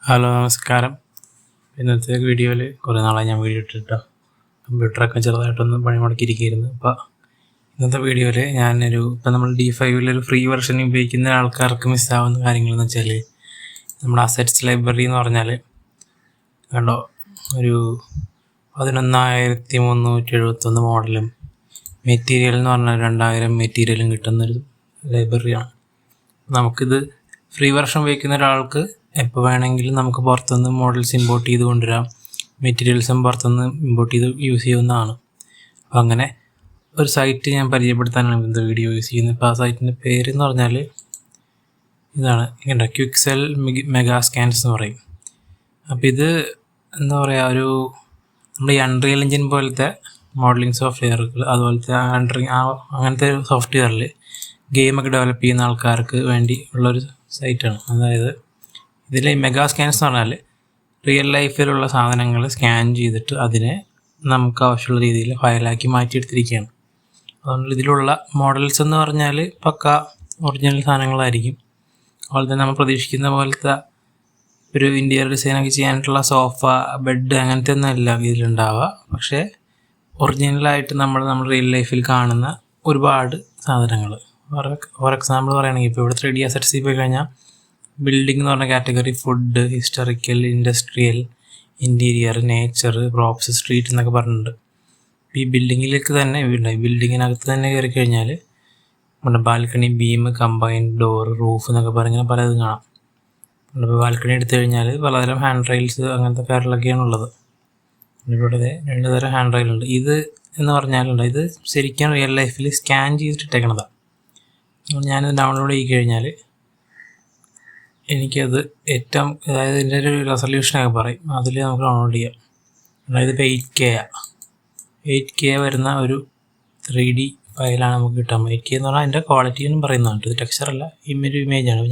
Hello നമസ്കാരം. ഇന്നത്തെ വീഡിയോയിൽ കുറേ നാളായി ഞാൻ വീഡിയോ ഇട്ടിട്ടോ. കമ്പ്യൂട്ടറൊക്കെ ചെറുതായിട്ടൊന്ന് പണി മുടക്കിയിരിക്കുകയായിരുന്നു. അപ്പോൾ ഇന്നത്തെ വീഡിയോയിൽ ഇപ്പം നമ്മൾ D5 ഫ്രീ വെർഷൻ ഉപയോഗിക്കുന്ന ആൾക്കാർക്ക് മിസ്സാവുന്ന കാര്യങ്ങളെന്ന് വെച്ചാൽ നമ്മുടെ അസറ്റ്സ് ലൈബ്രറി എന്ന് പറഞ്ഞാൽ കണ്ടോ, ഒരു 11,371 മോഡലും മെറ്റീരിയൽ എന്ന് പറഞ്ഞാൽ 2,000 മെറ്റീരിയലും കിട്ടുന്നൊരു ലൈബ്രറിയാണ്. നമുക്കിത് ഫ്രീ വെർഷൻ ഉപയോഗിക്കുന്ന ഒരാൾക്ക് എപ്പോൾ വേണമെങ്കിലും നമുക്ക് പുറത്തുനിന്ന് മോഡൽസ് ഇമ്പോർട്ട് ചെയ്ത് കൊണ്ടുവരാം, മെറ്റീരിയൽസും പുറത്തുനിന്ന് ഇമ്പോർട്ട് ചെയ്ത് യൂസ് ചെയ്യാവുന്നതാണ്. അപ്പോൾ അങ്ങനെ ഒരു സൈറ്റ് ഞാൻ പരിചയപ്പെടുത്താനാണ് ഇന്നത്തെ വീഡിയോ യൂസ് ചെയ്യുന്നത്. ഇപ്പോൾ ആ സൈറ്റിൻ്റെ പേര് എന്ന് പറഞ്ഞാൽ ഇതാണ്, കണ്ടോ, ക്വിക്സെൽ മെഗാസ്കാൻസ് എന്ന് പറയും. അപ്പോൾ ഇത് എന്താ പറയുക, നമ്മുടെ ഈ അൺറിയൽ എഞ്ചിൻ പോലത്തെ മോഡലിംഗ് സോഫ്റ്റ്വെയറുകൾ, അതുപോലത്തെ അങ്ങനത്തെ സോഫ്റ്റ്വെയറിൽ ഗെയിമൊക്കെ ഡെവലപ്പ് ചെയ്യുന്ന ആൾക്കാർക്ക് വേണ്ടി ഉള്ളൊരു സൈറ്റാണ്. അതായത് ഇതിൽ മെഗാ സ്കാൻസ് എന്ന് പറഞ്ഞാൽ റിയൽ ലൈഫിലുള്ള സാധനങ്ങൾ സ്കാൻ ചെയ്തിട്ട് അതിനെ നമുക്ക് ആവശ്യമുള്ള രീതിയിൽ ഫയലാക്കി മാറ്റിയെടുത്തിരിക്കുകയാണ്. അതുകൊണ്ട് ഇതിലുള്ള മോഡൽസ് എന്ന് പറഞ്ഞാൽ പക്ക ഒറിജിനൽ സാധനങ്ങളായിരിക്കും. അതുപോലെ തന്നെ നമ്മൾ പ്രതീക്ഷിക്കുന്ന പോലത്തെ ഒരു ഇൻറ്റീരിയർ ഡിസൈനൊക്കെ ചെയ്യാനായിട്ടുള്ള സോഫ, ബെഡ് അങ്ങനത്തെ ഒന്നും അല്ല ഇതിലുണ്ടാവുക. പക്ഷേ ഒറിജിനലായിട്ട് നമ്മൾ റിയൽ ലൈഫിൽ കാണുന്ന ഒരുപാട് സാധനങ്ങൾ. ഫോർ എക്സാമ്പിൾ പറയുകയാണെങ്കിൽ ഇപ്പോൾ ഇവിടെ 3D അസറ്റ്സിൽ പോയി കഴിഞ്ഞാൽ ബിൽഡിംഗ് എന്ന് പറഞ്ഞ category food, historical, industrial, interior, nature, props, street എന്നൊക്കെ പറഞ്ഞിട്ടുണ്ട്. ഈ ബിൽഡിങ്ങിലേക്ക് തന്നെ ബിൽഡിങ്ങിനകത്ത് തന്നെ കയറി കഴിഞ്ഞാൽ നമ്മുടെ balcony, beam, combined door, roof എന്നൊക്കെ പറഞ്ഞാൽ പലതും കാണാം. ഇപ്പോൾ ബാൽക്കണി എടുത്തു കഴിഞ്ഞാൽ പലതരം ഹാൻഡ് റെയിൽസ് അങ്ങനത്തെ കാര്യങ്ങളൊക്കെയാണ് ഉള്ളത്. ഇവിടെ 2 തരം ഹാൻഡ് റെയിലുണ്ട്. ഇത് എന്ന് പറഞ്ഞാലുണ്ട്, ഇത് ശരിക്കും റിയൽ ലൈഫിൽ സ്കാൻ ചെയ്തിട്ടിട്ടേക്കണതാണ്. ഞാനിത് ഡൗൺലോഡ് ചെയ്ത് കഴിഞ്ഞാൽ എനിക്കത് ഏറ്റവും, അതായത് ഇതിൻ്റെ ഒരു റെസൊല്യൂഷനൊക്കെ പറയും, അതിൽ നമുക്ക് ഡൗൺലോഡ് ചെയ്യാം. അതായത് ഇപ്പോൾ 8K വരുന്ന ഒരു 3D ഫയലാണ് നമുക്ക് കിട്ടാൻ. 8K എന്ന് പറഞ്ഞാൽ അതിൻ്റെ ക്വാളിറ്റി എന്നും പറയുന്നതാണ്. ഇത് ടെക്സ്ചറല്ല, ഒരു ഇമേജാണ്.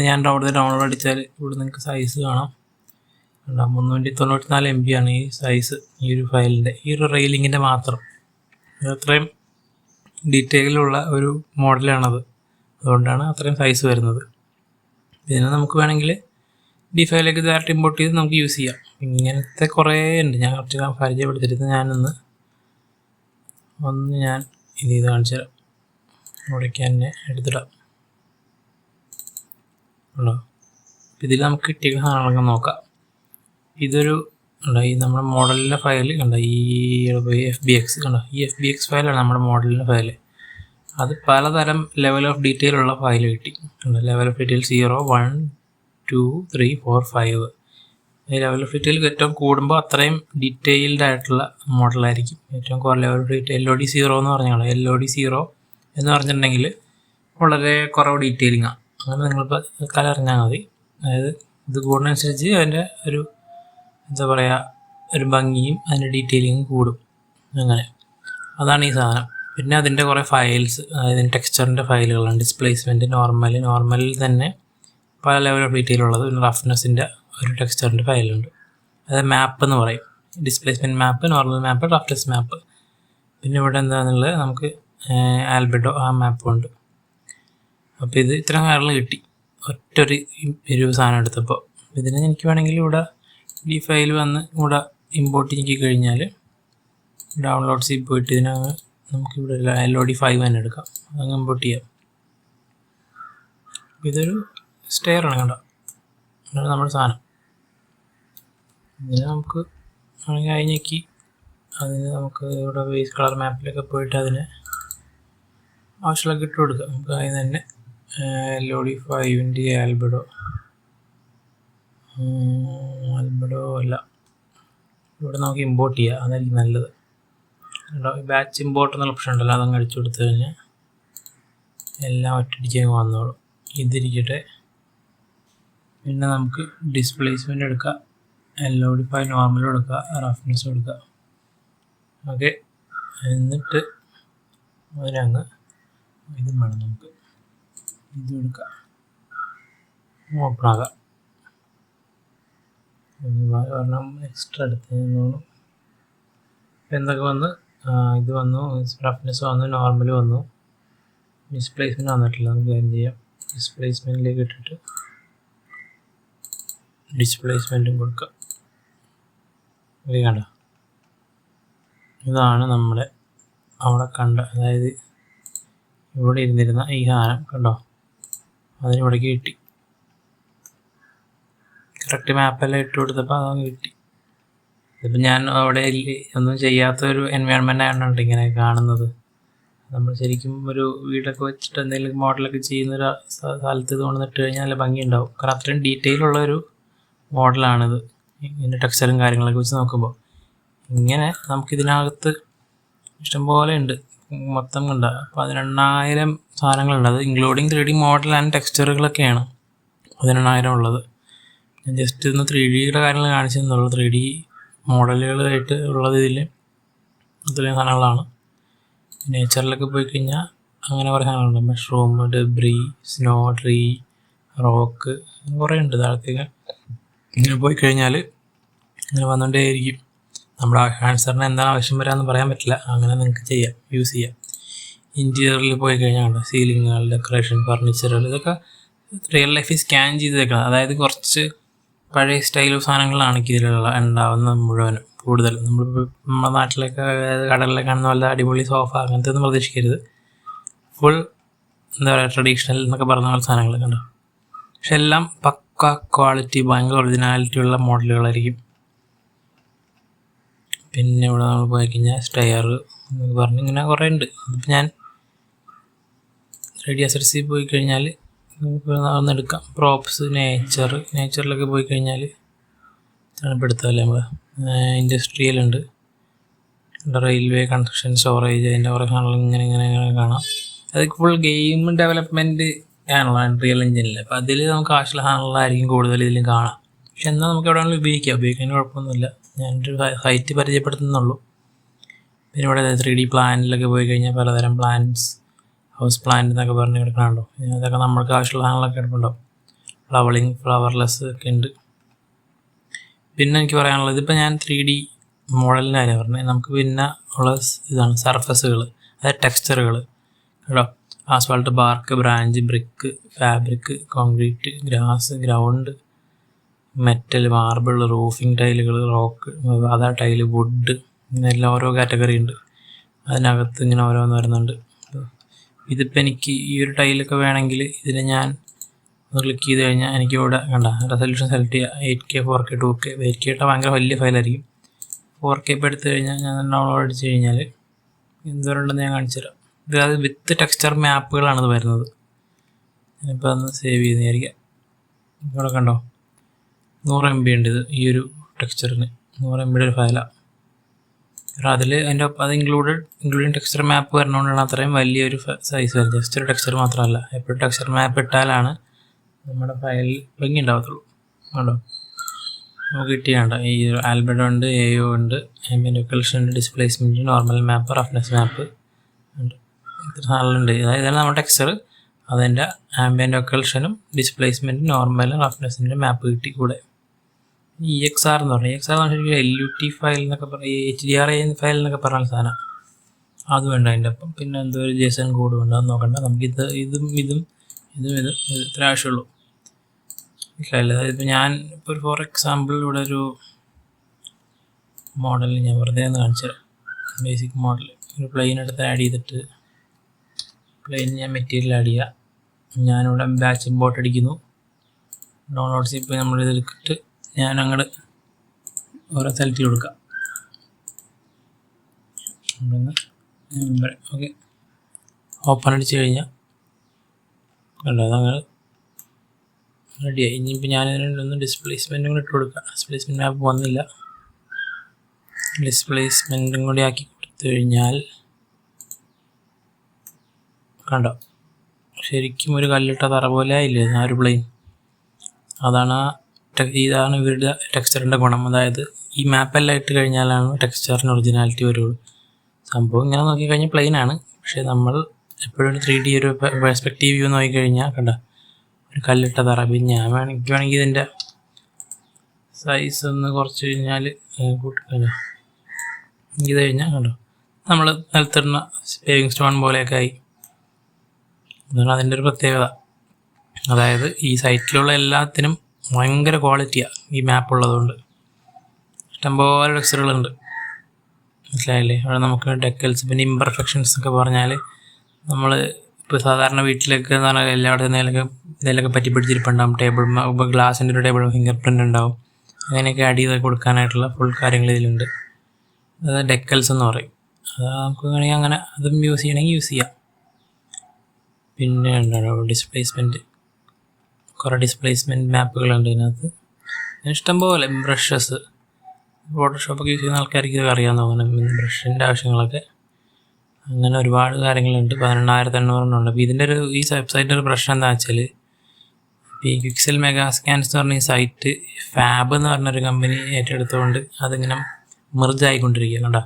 ഞാൻ ഡൗൺലോഡ് അടിച്ചാൽ ഇവിടെ നിങ്ങൾക്ക് സൈസ് കാണാം. 394 MB ആണ് ഈ സൈസ്, ഈ ഒരു ഫയലിൻ്റെ, ഈ ഒരു റെയിലിങ്ങിൻ്റെ മാത്രം. അത്രയും ഡീറ്റെയിലുള്ള ഒരു മോഡലാണത്. അതുകൊണ്ടാണ് അത്രയും സൈസ് വരുന്നത്. ഇതിനെ നമുക്ക് വേണമെങ്കിൽ D5 ഡയറക്റ്റ് ഇമ്പോർട്ട് ചെയ്ത് നമുക്ക് യൂസ് ചെയ്യാം. ഇങ്ങനത്തെ കുറേ ഉണ്ട്. ഞാൻ കുറച്ച് പരിചയപ്പെടുത്തിയിട്ട് ഞാൻ ഇത് കാണിച്ചു തരാം. ഇവിടേക്ക് തന്നെ എടുത്തിടാം. ഉണ്ടോ, ഇതിൽ നമുക്ക് കിട്ടിയ സാധനങ്ങളൊക്കെ നോക്കാം. ഇതൊരു ഈ നമ്മുടെ മോഡലിൻ്റെ ഫയൽ കണ്ടോ, ഈ FBX കണ്ടോ, ഈ FBX ഫയലാണ് നമ്മുടെ മോഡലിൻ്റെ ഫയൽ. അത് പലതരം ലെവൽ ഓഫ് ഡീറ്റെയിൽ ഉള്ള ഫയൽ കിട്ടി. Level of detail 0, 1, 2, 3, 4, 5. ഈ ലെവൽ ഓഫ് ഡീറ്റെയിൽ ഏറ്റവും കൂടുമ്പോൾ അത്രയും ഡീറ്റെയിൽഡ് ആയിട്ടുള്ള മോഡലായിരിക്കും. ഏറ്റവും കുറവ് ലെവൽ ഓഫ് ഡീറ്റെയിൽ LOD 0 എന്ന് പറഞ്ഞാൽ, LOD 0 എന്ന് പറഞ്ഞിട്ടുണ്ടെങ്കിൽ വളരെ കുറവ് ഡീറ്റെയിലിങ്ങാണ്. അങ്ങനെ നിങ്ങളിപ്പോൾ കാലം അറിഞ്ഞാൽ മതി. അതായത് ഇത് കൂടുന്നതനുസരിച്ച് അതിൻ്റെ ഒരു എന്താ പറയുക, ഒരു ഭംഗിയും അതിൻ്റെ ഡീറ്റെയിലിങ്ങും കൂടും. അങ്ങനെ അതാണ് ഈ സാധനം. പിന്നെ അതിൻ്റെ കുറേ ഫയൽസ്, അതായത് ടെക്സ്ചറിൻ്റെ ഫയലുകളാണ്. ഡിസ്പ്ലേസ്മെൻറ്റ്, നോർമലിൽ തന്നെ പല ലെവൽ ഓഫ് ഡീറ്റെയിൽ ഉള്ളത്. പിന്നെ റഫ്നെസ്സിൻ്റെ ഒരു ടെക്സ്ചറിൻ്റെ ഫയലുണ്ട്. അതായത് മാപ്പ് എന്ന് പറയും. ഡിസ്പ്ലേസ്മെൻറ്റ് മാപ്പ്, നോർമൽ മാപ്പ്, റഫ്നെസ് മാപ്പ്. പിന്നെ ഇവിടെ എന്താണെന്നുള്ളത് നമുക്ക് ആൽബഡോ ആ മാപ്പുണ്ട്. അപ്പോൾ ഇത് ഇത്രയും കാര്യങ്ങൾ കിട്ടി ഒരു സാധനം എടുത്തപ്പോൾ. ഇതിന് എനിക്ക് വേണമെങ്കിൽ ഇവിടെ D5 വന്ന് ഇവിടെ ഇമ്പോർട്ട് ചെയ്ത് കഴിഞ്ഞാൽ ഡൗൺലോഡ്സിൽ പോയിട്ട് നമുക്കിവിടെ LOD 5 തന്നെ എടുക്കാം, അങ്ങ് ഇമ്പോർട്ട് ചെയ്യാം. ഇതൊരു സ്റ്റെയറാണ്, കണ്ടോ, ഇതാണ് നമ്മുടെ സാധനം. ഇതിന് നമുക്ക് കഴിഞ്ഞേക്ക് അതിന് നമുക്ക് ഇവിടെ ബേസ് കളർ മാപ്പിലൊക്കെ പോയിട്ട് അതിന് ആവശ്യമുള്ള ഇട്ട് കൊടുക്കാം. നമുക്ക് അതിന് തന്നെ LOD 5ൻ്റെ ആൽബഡോ അല്ല, ഇവിടെ നമുക്ക് ഇമ്പോർട്ട് ചെയ്യാം, അതായിരിക്കും നല്ലത്. ബാച്ച് ഇമ്പോർട്ട് എന്നുള്ള ഓപ്ഷൻ ഉണ്ടല്ലോ, അതങ്ങ് അടിച്ചു കൊടുത്തു കഴിഞ്ഞാൽ എല്ലാം ഒറ്റയടിക്ക് വന്നോളും. ഇതിരിക്കട്ടെ. പിന്നെ നമുക്ക് ഡിസ്പ്ലേസ്മെൻ്റ് എടുക്കാം, LOD 5 നോർമലും എടുക്കുക, റഫ്നെസ്സും എടുക്കുക. ഓക്കെ, എന്നിട്ട് അതിനങ്ങ് ഇതും വേണം, നമുക്ക് ഇതും എടുക്കാം, ഓപ്പൺ ആകാം. ഒരെണ്ണം എക്സ്ട്രാ എടുത്തോളും. എന്തൊക്കെ വന്ന് ഇത് വന്നു, റഫ്നെസ് വന്നു, നോർമൽ വന്നു, ഡിസ്പ്ലേസ്മെൻറ്റ് വന്നിട്ടില്ല. നമുക്ക് കാര്യം ചെയ്യാം, ഡിസ്പ്ലേസ്മെൻറ്റിലേക്ക് ഇട്ടിട്ട് ഡിസ്പ്ലേസ്മെൻറ്റും കൊടുക്കുക. ഇത് കണ്ടോ, ഇതാണ് നമ്മുടെ അവിടെ കണ്ട, അതായത് ഇവിടെ ഇരുന്നിരുന്ന ഈ സാധനം കണ്ടോ, അതിനിവിടേക്ക് കിട്ടി. കറക്റ്റ് മാപ്പെല്ലാം ഇട്ട് കൊടുത്തപ്പോൾ അതങ്ങ് കിട്ടി. ഇതിപ്പോൾ ഞാൻ അവിടെ ഒന്നും ചെയ്യാത്തൊരു എൻവയോൺമെൻ്റ് ആയതുകൊണ്ട് ഇങ്ങനെ കാണുന്നത്. നമ്മൾ ശരിക്കും ഒരു വീടൊക്കെ വെച്ചിട്ട് എന്തെങ്കിലും മോഡലൊക്കെ ചെയ്യുന്നൊരു സ്ഥലത്ത് ഇത് കൊണ്ടുവന്നിട്ട് കഴിഞ്ഞാൽ നല്ല ഭംഗിയുണ്ടാവും. കാരണം അത്രയും ഡീറ്റെയിൽ ഉള്ളൊരു മോഡലാണിത്. ഇതിൻ്റെ ടെക്സ്ചറും കാര്യങ്ങളൊക്കെ വെച്ച് നോക്കുമ്പോൾ ഇങ്ങനെ നമുക്കിതിനകത്ത് ഇഷ്ടംപോലെ ഉണ്ട്. മൊത്തം കണ്ട 18,000 സാധനങ്ങളുണ്ട്. അത് ഇൻക്ലൂഡിങ് 3D മോഡൽ ആൻഡ് ടെക്സ്ചറുകളൊക്കെയാണ് 18,000 ഉള്ളത്. ഞാൻ ജസ്റ്റ് ഇന്ന് 3Dയുടെ കാര്യങ്ങൾ കാണിച്ചു തന്നുള്ളൂ. 3D മോഡലുകളായിട്ട് ഉള്ളത് ഇതിൽ ഇത്രയും സാധനങ്ങളാണ്. നേച്ചറിലൊക്കെ പോയി കഴിഞ്ഞാൽ അങ്ങനെ കുറേ സാധനങ്ങളുണ്ട്. Mushroom, debris, snow, tree, rock, കുറേ ഉണ്ട്. താഴത്തേക്ക് ഇങ്ങനെ പോയി കഴിഞ്ഞാൽ ഇങ്ങനെ വന്നുകൊണ്ടേയിരിക്കും. നമ്മുടെ ആൻസറിന് എന്താണ് ആവശ്യം വരാമെന്ന് പറയാൻ പറ്റില്ല. അങ്ങനെ നിങ്ങൾക്ക് ചെയ്യാം, യൂസ് ചെയ്യാം. ഇൻറ്റീരിയറിൽ പോയി കഴിഞ്ഞാൽ സീലിങ്ങുകൾ, ഡെക്കറേഷൻ, ഫർണിച്ചറുകൾ, ഇതൊക്കെ റിയൽ ലൈഫിൽ സ്കാൻ ചെയ്തേക്കണം. അതായത് കുറച്ച് പഴയ സ്റ്റൈൽ സാധനങ്ങളാണ് ഇതിലുള്ള ഉണ്ടാവുന്നത് മുഴുവനും. കൂടുതലും നമ്മുടെ നാട്ടിലൊക്കെ കടലിലൊക്കെ കാണുന്ന പോലെ അടിപൊളി സോഫ അങ്ങനത്തെ ഒന്നും പ്രതീക്ഷിക്കരുത്. ഫുൾ എന്താ പറയുക, ട്രഡീഷണൽ എന്നൊക്കെ പറഞ്ഞ പോലെ സാധനങ്ങൾ കണ്ടോ. പക്ഷെ എല്ലാം പക്ക ക്വാളിറ്റി, ഭയങ്കര ഒറിജിനാലിറ്റി ഉള്ള മോഡലുകളായിരിക്കും. പിന്നെ ഇവിടെ നമ്മൾ പോയി കഴിഞ്ഞാൽ സ്റ്റെയർ എന്നൊക്കെ പറഞ്ഞ് ഇങ്ങനെ കുറേ ഉണ്ട്. ഇപ്പം ഞാൻ റെഡി അസറ്റ്സിൽ പോയി കഴിഞ്ഞാൽ നമുക്ക് ഒന്നെടുക്കാം. പ്രോപ്സ്, നേച്ചറിലൊക്കെ പോയി കഴിഞ്ഞാൽ തണുപ്പെടുത്താമല്ലേ നമ്മൾ. ഇൻഡസ്ട്രിയലുണ്ട്, റെയിൽവേ, കൺസ്ട്രക്ഷൻ, സ്റ്റോറേജ്, അതിൻ്റെ കുറേ സാധനങ്ങൾ ഇങ്ങനെ കാണാം. അതൊക്കെ ഫുൾ ഗെയിം ഡെവലപ്മെൻറ്റ് ആണല്ലോ അൺറിയൽ എഞ്ചിനിൽ. അപ്പോൾ അതിൽ നമുക്ക് ആവശ്യമുള്ള സാധനങ്ങളായിരിക്കും കൂടുതൽ ഇതിലും കാണാം. പക്ഷെ എന്നാൽ നമുക്ക് എവിടെ വേണമെങ്കിലും ഉപയോഗിക്കാൻ കുഴപ്പമൊന്നുമില്ല. ഞാനൊരു സൈറ്റ് പരിചയപ്പെടുത്തുന്നുള്ളൂ. പിന്നെ ഇവിടെ 3D പ്ലാനിലൊക്കെ പോയി കഴിഞ്ഞാൽ പലതരം പ്ലാന്റ്സ്, ഹൗസ് പ്ലാന്റ് എന്നൊക്കെ പറഞ്ഞ് കിടക്കണുണ്ടോ. ഇതിനകത്തൊക്കെ നമ്മൾക്ക് ആവശ്യമുള്ള സാധനങ്ങളൊക്കെ കിടപ്പുണ്ടാവും. ഫ്ലവറിങ്, ഫ്ലവർലെസ് ഒക്കെ ഉണ്ട്. പിന്നെ എനിക്ക് പറയാനുള്ളത്, ഇതിപ്പോൾ ഞാൻ 3D മോഡലിൻ്റെ കാര്യം പറഞ്ഞത്. നമുക്ക് പിന്നെ ഉള്ള ഇതാണ് സർഫസുകൾ, അതായത് ടെക്സ്ചറുകൾ കേട്ടോ. Asphalt, bark, branch, brick, fabric, concrete, grass, ground, metal, marble, roofing ടൈലുകൾ, റോക്ക്, സാധാ ടൈല്, വുഡ്, ഇതെല്ലാം ഓരോ കാറ്റഗറി ഉണ്ട്. അതിനകത്ത് ഇങ്ങനെ ഓരോന്ന് വരുന്നുണ്ട്. ഇതിപ്പോൾ എനിക്ക് ഈ ഒരു ടൈലൊക്കെ വേണമെങ്കിൽ ഇതിൽ ഞാൻ ക്ലിക്ക് ചെയ്ത് കഴിഞ്ഞാൽ എനിക്കിവിടെ കണ്ട റെസൊല്യൂഷൻ സെലക്ട് ചെയ്യുക. 8K, 4K, 2K. 8K ഇട്ടാൽ ഭയങ്കര വലിയ ഫയലായിരിക്കും. 4K ഇപ്പോൾ എടുത്തു കഴിഞ്ഞാൽ ഞാൻ ഡൗൺലോഡ് അടിച്ച് കഴിഞ്ഞാൽ എന്തോരുണ്ടെന്ന് ഞാൻ കാണിച്ചു തരാം. ഇത് വിത്ത് ടെക്സ്ചർ മാപ്പുകളാണിത് വരുന്നത്. ഞാനിപ്പോൾ അതൊന്ന് സേവ് ചെയ്തായിരിക്കാം. ഇവിടെ കണ്ടോ 100 MB ഉണ്ട് ഇത്. ഈ ഒരു ടെക്സ്ചറിന് 100 MB ഒരു ഫയലാണ്. കാരണം അതിൽ അത് ഇൻക്ലൂഡിങ് ടെക്സ്ചർ മാപ്പ് വരുന്നതുകൊണ്ടാണ് അത്രയും വലിയൊരു സൈസ് വരുന്നത്. ജസ്റ്റ് ഒരു ടെക്സ്ചർ മാത്രമല്ല, എപ്പോഴും ടെക്സ്ചർ മാപ്പ് ഇട്ടാലാണ് നമ്മുടെ ഫയൽ ഭംഗി ഉണ്ടാകത്തുള്ളൂ. കണ്ടോ നമുക്ക് കിട്ടിയാണ്ട ഈ ആൽബഡോ ഉണ്ട്, AO ഉണ്ട്, ആംബിയന്റ് ഒക്കൽഷൻ ഉണ്ട്, ഡിസ്പ്ലേസ്മെൻറ്റ്, നോർമൽ മാപ്പ്, റഫ്നെസ് മാപ്പ് ഉണ്ട്. ഇത്ര സാധനങ്ങളുണ്ട്. അതായത് ഇതാണ് നമ്മുടെ ടെക്സ്ചർ. അതിൻ്റെ ആംബിയന്റ് ഒക്കൽഷനും ഡിസ്പ്ലേസ്മെൻറ്റും നോർമലും റഫ്നെസ്സിൻ്റെ മാപ്പ് കിട്ടി. കൂടെ EXR എന്ന് പറഞ്ഞാൽ EXR എന്ന് പറഞ്ഞാൽ LUT ഫയൽ എന്നൊക്കെ പറഞ്ഞാൽ HDRI ഫയൽ എന്നൊക്കെ പറഞ്ഞ സാധനം അത് വേണ്ട അതിൻ്റെ ഒപ്പം. പിന്നെ എന്തോ ഒരു JSON കോഡ് വേണ്ട, അത് നോക്കണ്ട. നമുക്ക് ഇതും ഇത്ര ആവശ്യമുള്ളൂ. അതായത് ഇപ്പോൾ ഞാൻ ഇപ്പോൾ ഫോർ എക്സാമ്പിൾ ഇവിടെ ഒരു മോഡൽ ഞാൻ വെറുതെ ഒന്ന് കാണിച്ചു തരാം. ബേസിക് മോഡൽ ഒരു പ്ലെയിൻ എടുത്ത് ആഡ് ചെയ്തിട്ട് പ്ലെയിൻ ഞാൻ മെറ്റീരിയൽ ആഡ് ചെയ്യുക. ഞാനിവിടെ ബാച്ച് ഇമ്പോർട്ട് അടിക്കുന്നു. ഡൗൺലോഡ്സ് ഇപ്പോൾ നമ്മളിതെടുത്തിട്ട് ഞാൻ അങ്ങോട്ട് ഓരോ സെലക്ട് ചെയ്ത് കൊടുക്കാം. ഓക്കെ, ഓപ്പൺ അടിച്ച് കഴിഞ്ഞാൽ കണ്ടോ അതങ്ങനെ റെഡിയായി. ഇനിയിപ്പോൾ ഞാനതിനൊന്ന് ഡിസ്പ്ലേസ്മെൻറ്റും കൂടി ഇട്ട് കൊടുക്കാം. ഡിസ്പ്ലേസ്മെൻറ്റ് മാപ്പ് വന്നില്ല. ഡിസ്പ്ലേസ്മെൻറ്റും കൂടി ആക്കി കൊടുത്തു കഴിഞ്ഞാൽ കണ്ടോ ശരിക്കും ഒരു കല്ലിട്ട തറ പോലെ ആയില്ലേ ആ ഒരു പ്ലെയിൻ. ഇതാണ് ഇവരുടെ ടെക്സ്ചറിൻ്റെ ഗുണം. അതായത് ഈ മാപ്പെല്ലാം ഇട്ട് കഴിഞ്ഞാലാണ് ടെക്സ്ചറിന് ഒറിജിനാലിറ്റി വരുള്ളൂ. സംഭവം ഇങ്ങനെ നോക്കിക്കഴിഞ്ഞാൽ പ്ലെയിനാണ്. പക്ഷേ നമ്മൾ എപ്പോഴും 3D ഒരു പെർസ്പെക്റ്റീവ് വ്യൂ നോക്കിക്കഴിഞ്ഞാൽ കണ്ട ഒരു കല്ലിട്ട തറ. പിന്നെ ഞാൻ വേണമെങ്കിൽ ഇതിൻ്റെ സൈസ് ഒന്ന് കുറച്ച് കഴിഞ്ഞാൽ കൂട്ടിക്കഴിഞ്ഞാൽ ഇത് കഴിഞ്ഞാൽ കണ്ടോ നമ്മൾ നിലത്തിടുന്ന സേവിങ് സ്റ്റോൺ പോലെയൊക്കെ ആയി. അതാണ് അതിൻ്റെ ഒരു പ്രത്യേകത. അതായത് ഈ സൈറ്റിലുള്ള എല്ലാത്തിനും ഭയങ്കര ക്വാളിറ്റിയാണ് ഈ മാപ്പ് ഉള്ളതുകൊണ്ട്. ഇഷ്ടംപോലെ ടെക്സ്ചറുകളുണ്ട്, മനസ്സിലായില്ലേ? അവിടെ നമുക്ക് ഡെക്കൽസ്, പിന്നെ ഇംപെർഫെക്ഷൻസ് ഒക്കെ പറഞ്ഞാൽ നമ്മൾ ഇപ്പോൾ സാധാരണ വീട്ടിലൊക്കെ എന്ന് പറഞ്ഞാൽ എല്ലായിടത്തും എന്തെങ്കിലുമൊക്കെ പറ്റി പിടിച്ചിരിപ്പുണ്ടാവും. ഇപ്പോൾ ഗ്ലാസിൻ്റെ ഒരു ടേബിൾ ഫിംഗർ പ്രിൻ്റ് ഉണ്ടാവും. അങ്ങനെയൊക്കെ ആഡ് ചെയ്ത് കൊടുക്കാനായിട്ടുള്ള ഫുൾ കാര്യങ്ങൾ ഇതിലുണ്ട്. അത് ഡെക്കൽസ് എന്ന് പറയും. അത് നമുക്ക് വേണമെങ്കിൽ അങ്ങനെ അതും യൂസ് ചെയ്യണമെങ്കിൽ യൂസ് ചെയ്യാം. പിന്നെ ഉണ്ടോ ഡിസ്പ്ലേസ്മെൻറ്റ്, കുറേ ഡിസ്പ്ലേസ്മെൻറ്റ് മാപ്പുകളുണ്ട് ഇതിനകത്ത്. ഇഷ്ടംപോലെ ബ്രഷസ്, ഫോട്ടോഷോപ്പൊക്കെ യൂസ് ചെയ്യുന്ന ആൾക്കാർക്ക് ഇതൊക്കെ അറിയാമെന്ന് തോന്നുന്നു, ബ്രഷിൻ്റെ ആവശ്യങ്ങളൊക്കെ. അങ്ങനെ ഒരുപാട് കാര്യങ്ങളുണ്ട്. 18,800 അപ്പോൾ ഇതിൻ്റെ ഈ വെബ്സൈറ്റിൻ്റെ ഒരു പ്രശ്നം എന്താണെന്ന് വെച്ചാൽ, ഈ ക്വിക്സൽ മെഗാസ്കാൻസ് എന്ന് പറഞ്ഞ ഈ സൈറ്റ് ഫാബ് എന്ന് പറഞ്ഞൊരു കമ്പനി ഏറ്റെടുത്തുകൊണ്ട് അതിങ്ങനെ മെർജ് ആയിക്കൊണ്ടിരിക്കുക. കണ്ടോ,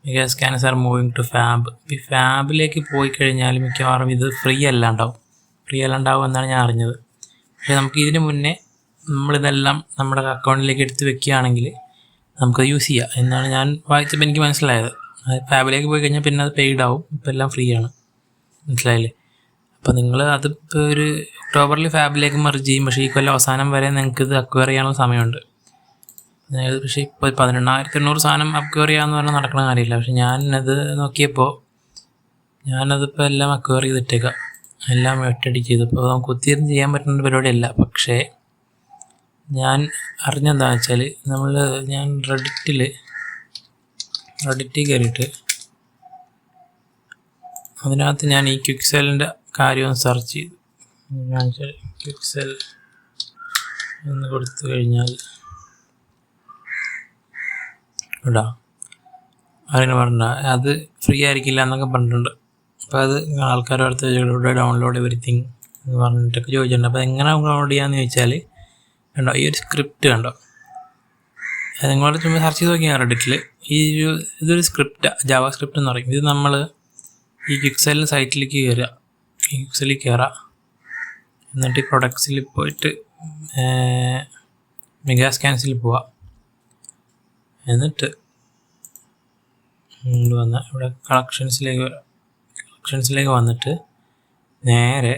മെഗാസ്കാൻസ് ആർ മൂവിങ് ടു ഫാബ്. ഈ ഫാബിലേക്ക് പോയി കഴിഞ്ഞാൽ മിക്കവാറും ഇത് ഫ്രീ അല്ലാണ്ടാവും എന്നാണ് ഞാൻ അറിഞ്ഞത്. പക്ഷേ നമുക്ക് ഇതിന് മുന്നേ നമ്മളിതെല്ലാം നമ്മുടെ അക്കൗണ്ടിലേക്ക് എടുത്ത് വെക്കുകയാണെങ്കിൽ നമുക്കത് യൂസ് ചെയ്യാം എന്നാണ് ഞാൻ വായിച്ചപ്പോൾ എനിക്ക് മനസ്സിലായത്. ഫാബിലേക്ക് പോയി കഴിഞ്ഞാൽ പിന്നെ അത് പെയ്ഡ് ആവും. ഇപ്പം എല്ലാം ഫ്രീ ആണ്, മനസ്സിലായില്ലേ? അപ്പോൾ നിങ്ങൾ അതിപ്പോൾ ഒരു ഒക്ടോബറിൽ ഫാബിലേക്ക് മെർജ് ചെയ്യും. പക്ഷേ ഈ കൊല്ലം അവസാനം വരെ നിങ്ങൾക്ക് ഇത് അക്വയർ ചെയ്യാനുള്ള സമയമുണ്ട്. അതായത് പക്ഷേ ഇപ്പോൾ 18,800 സാധനം അക്വയർ ചെയ്യാമെന്ന് പറഞ്ഞാൽ നടക്കുന്ന കാര്യമില്ല. പക്ഷേ ഞാനത് നോക്കിയപ്പോൾ ഞാനതിപ്പോൾ എല്ലാം അക്വയർ ചെയ്തിട്ടേക്കാം, എല്ലാം ഒറ്റയടിക്ക് ചെയ്തപ്പോൾ നമുക്ക് ഒത്തിരി ചെയ്യാൻ പറ്റുന്ന പരിപാടിയല്ല. പക്ഷേ ഞാൻ അറിഞ്ഞെന്താണെന്ന് വെച്ചാൽ ഞാൻ റെഡിറ്റിൽ കയറിയിട്ട് അതിനകത്ത് ഞാൻ ഈ ക്വിക്സെലിൻ്റെ കാര്യം സെർച്ച് ചെയ്തു. ക്വിക്സെൽ എന്ന് കൊടുത്തു കഴിഞ്ഞാൽ ഇടാ അതിന് പറഞ്ഞ അത് ഫ്രീ ആയിരിക്കില്ല എന്നൊക്കെ പറഞ്ഞിട്ടുണ്ട്. അപ്പോൾ അത് ആൾക്കാരുടെ അടുത്ത് ഇവിടെ ഡൗൺലോഡ് എവരിത്തിങ് എന്ന് പറഞ്ഞിട്ടൊക്കെ ചോദിച്ചിട്ടുണ്ട്. അപ്പോൾ എങ്ങനെ ഡൗൺലോഡ് ചെയ്യാമെന്ന് ചോദിച്ചാൽ കണ്ടോ, ഈ ഒരു സ്ക്രിപ്റ്റ് കണ്ടോ, നിങ്ങളോട് ചുമ്മാ സെർച്ച് ചെയ്ത് നോക്കിയാൽ റെഡിറ്റിൽ ഇതൊരു സ്ക്രിപ്റ്റ്, ജാവ സ്ക്രിപ്റ്റ് എന്ന് പറയും. ഇത് നമ്മൾ ഈ ക്വിക്സെൽ സൈറ്റിലേക്ക് കയറുക, എന്നിട്ട് ഈ പ്രൊഡക്ട്സിൽ പോയിട്ട് മെഗാസ്കാൻസിൽ പോവുക. എന്നിട്ട് ഇവിടെ കളക്ഷൻസിലേക്ക് വന്നിട്ട് നേരെ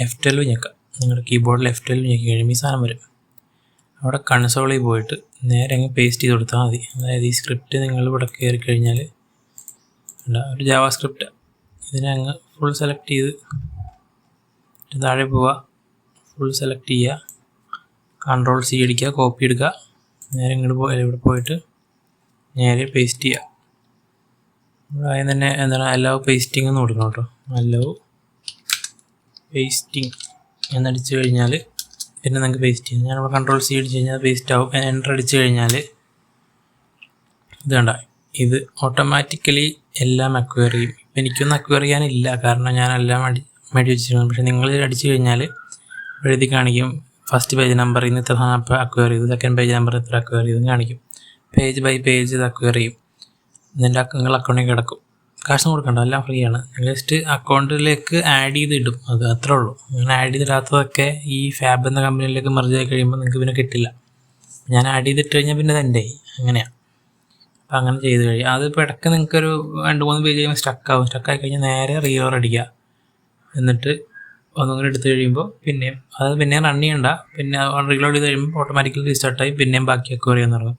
F12 ഞെക്കുക. നിങ്ങളുടെ കീബോർഡിൽ F12 ഞെക്കി കഴിയുമ്പോൾ ഈ സാധനം വരും. അവിടെ കൺസോളിൽ പോയിട്ട് നേരെ അങ്ങ് പേസ്റ്റ് ചെയ്ത് കൊടുത്താൽ മതി. അതായത് ഈ സ്ക്രിപ്റ്റ് നിങ്ങൾ ഇവിടെ കയറി കഴിഞ്ഞാൽ ഒരു ജാവ സ്ക്രിപ്റ്റ്, ഇതിനെ അങ്ങ് ഫുൾ സെലക്ട് ചെയ്ത് താഴെ പോവുക, ഫുൾ സെലക്ട് ചെയ്യുക, Ctrl+C അടിക്കുക, കോപ്പി എടുക്കുക, നേരെ ഇവിടെ പോയിട്ട് നേരെ പേസ്റ്റ് ചെയ്യുക. ഇവിടെ ആദ്യം തന്നെ അലൗ പേസ്റ്റിംഗ് എന്ന് കൊടുക്കണം കേട്ടോ. അലൗ പേസ്റ്റിംഗ് എന്നടിച്ച് കഴിഞ്ഞാൽ പിന്നെ നിങ്ങൾക്ക് പേസ്റ്റ് ചെയ്യാം. ഞാനിവിടെ Ctrl+C അടിച്ച് കഴിഞ്ഞാൽ പേസ്റ്റ് ആവും. എൻ്റർ അടിച്ച് കഴിഞ്ഞാൽ ഇത് കണ്ട, ഇത് ഓട്ടോമാറ്റിക്കലി എല്ലാം അക്വയർ ചെയ്യും. ഇപ്പം എനിക്കൊന്നും അക്വയർ ചെയ്യാനില്ല, കാരണം ഞാനെല്ലാം മേടി വെച്ചിട്ടുണ്ട്. പക്ഷേ നിങ്ങൾ അടിച്ച് കഴിഞ്ഞാൽ എഴുതി കാണിക്കും, ഫസ്റ്റ് പേജ് നമ്പർ ഇന്ന് ഇത്ര സാധനം അക്വയർ ചെയ്തു, സെക്കൻഡ് പേജ് നമ്പർ ഇത്ര അക്വയർ ചെയ്തു കാണിക്കും. പേജ് ബൈ പേജ് ഇത് അക്വയർ ചെയ്യും. ഇതിൻ്റെ നിങ്ങൾ അക്കൗണ്ടിൽ കിടക്കും. കാശ് കൊടുക്കണ്ട, എല്ലാം ഫ്രീ ആണ്. ജസ്റ്റ് അക്കൗണ്ടിലേക്ക് ആഡ് ചെയ്ത് ഇടും, അത് അത്രേ ഉള്ളൂ. അങ്ങനെ ആഡ് ചെയ്തിടാത്തതൊക്കെ ഈ ഫാബ് എന്ന കമ്പനിയിലേക്ക് മെർജ് ആയി കഴിയുമ്പോൾ നിങ്ങൾക്ക് പിന്നെ കിട്ടില്ല. ഞാൻ ആഡ് ചെയ്തിട്ട് കഴിഞ്ഞാൽ പിന്നെ അത് എൻ്റെ അങ്ങനെയാണ്. അപ്പോൾ അങ്ങനെ ചെയ്ത് കഴിയും. അതിപ്പോൾ ഇടയ്ക്ക് നിങ്ങൾക്കൊരു 2-3 പേജ് കഴിയുമ്പോൾ സ്റ്റക്കായി കഴിഞ്ഞാൽ നേരെ റീലോർ അടിക്കുക. എന്നിട്ട് ഒന്നും കൂടി എടുത്ത് കഴിയുമ്പോൾ പിന്നെയും റൺ ചെയ്യണ്ട. പിന്നെ റീലോഡ് ചെയ്ത് കഴിയുമ്പോൾ ഓട്ടോമാറ്റിക്കലി റീസ്റ്റാർട്ടായി പിന്നെയും ബാക്കി അക്വയർ ചെയ്യാൻ തുടങ്ങും.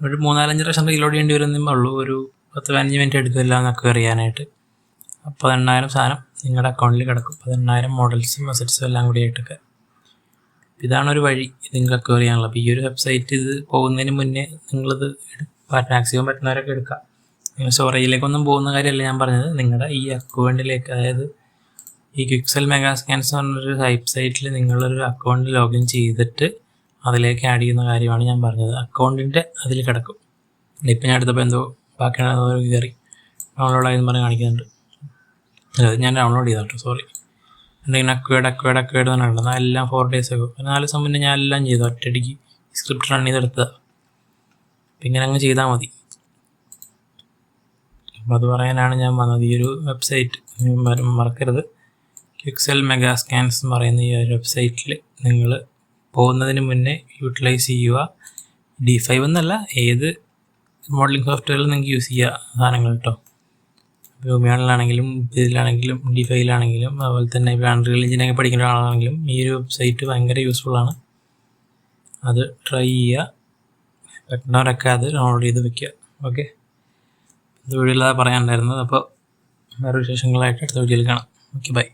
ഒരു 3-4-5 പ്രാവശ്യം റീലോഡ് ചെയ്യേണ്ടി വരുന്നേ ഉള്ളൂ. ഒരു 10-15 മിനിറ്റ് എടുക്കില്ല എന്ന് അക്വയർ ചെയ്യാനായിട്ട്. 18,000 സാധനം നിങ്ങളുടെ അക്കൗണ്ടിൽ കിടക്കും. 18,000 മോഡൽസും അസറ്റ്സും എല്ലാം കൂടി ആയിട്ടൊക്കെ. ഇതാണൊരു വഴി നിങ്ങൾക്ക് അക്വയർ ചെയ്യാനുള്ളത്. അപ്പോൾ ഈ ഒരു വെബ്സൈറ്റ് ഇത് പോകുന്നതിന് മുന്നേ നിങ്ങളിത് മാക്സിമം പറ്റുന്നവരൊക്കെ എടുക്കുക. നിങ്ങൾ സ്റ്റോറേജിലേക്കൊന്നും പോകുന്ന കാര്യമല്ല ഞാൻ പറഞ്ഞത്, നിങ്ങളുടെ ഈ അക്കൗണ്ടിലേക്ക്, അതായത് ഈ ക്വിക്സൽ മെഗാസ്കാൻസ് എന്ന് പറഞ്ഞൊരു വെബ്സൈറ്റിൽ നിങ്ങളൊരു അക്കൗണ്ട് ലോഗിൻ ചെയ്തിട്ട് അതിലേക്ക് ആഡ് ചെയ്യുന്ന കാര്യമാണ് ഞാൻ പറഞ്ഞത്. അക്കൗണ്ടിൻ്റെ അതിൽ കിടക്കും. ഇപ്പം ഞാൻ എടുത്തപ്പോൾ എന്തോ ബാക്കിയാണ് കയറി ഡൗൺലോഡായെന്ന് പറഞ്ഞ് കാണിക്കുന്നുണ്ട്. അതായത് ഞാൻ ഡൗൺലോഡ് ചെയ്തോട്ടോ, സോറി. എന്തെങ്കിലും അക്വേഡ് തന്നെ ഉള്ളത് എല്ലാം 4 days ആകും. 4 ദിവസം മുന്നേ ഞാൻ എല്ലാം ചെയ്തു, ഒറ്റയടിക്ക് സ്ക്രിപ്റ്റ് റൺ ചെയ്തെടുത്തതാണ്. അപ്പം ഇങ്ങനെ അങ്ങ് ചെയ്താൽ മതി. അപ്പോൾ അത് പറയാനാണ് ഞാൻ വന്നത്. ഈ ഒരു വെബ്സൈറ്റ് മറക്കരുത്. ക്വിക്സൽ മെഗാസ്കാൻസ് എന്ന് പറയുന്ന ഈ ഒരു വെബ്സൈറ്റിൽ നിങ്ങൾ പോകുന്നതിന് മുന്നേ യൂട്ടിലൈസ് ചെയ്യുക. D5 എന്നല്ല, ഏത് മോഡലിംഗ് സോഫ്റ്റ്വെയറിൽ നിങ്ങൾക്ക് യൂസ് ചെയ്യുക സാധനങ്ങൾ കേട്ടോ. ലൂമിയാണിലാണെങ്കിലും ഇതിലാണെങ്കിലും D5-ലാണെങ്കിലും അതുപോലെ തന്നെ ഇപ്പോൾ അൺറിയൽ എഞ്ചിനൊക്കെ പഠിക്കുന്ന ആളാണെങ്കിലും ഈ ഒരു വെബ്സൈറ്റ് ഭയങ്കര യൂസ്ഫുള്ളാണ്. അത് ട്രൈ ചെയ്യുക. പറ്റുന്നവരൊക്കെ അത് ഡൗൺലോഡ് ചെയ്ത് വെക്കുക. ഓക്കെ, ഇത് വീഡിയോയില്ലാതെ പറയാനുണ്ടായിരുന്നത്. അപ്പോൾ വേറെ വിശേഷങ്ങളായിട്ട് അടുത്ത വീഡിയോയിൽ കാണാം. Okay, by.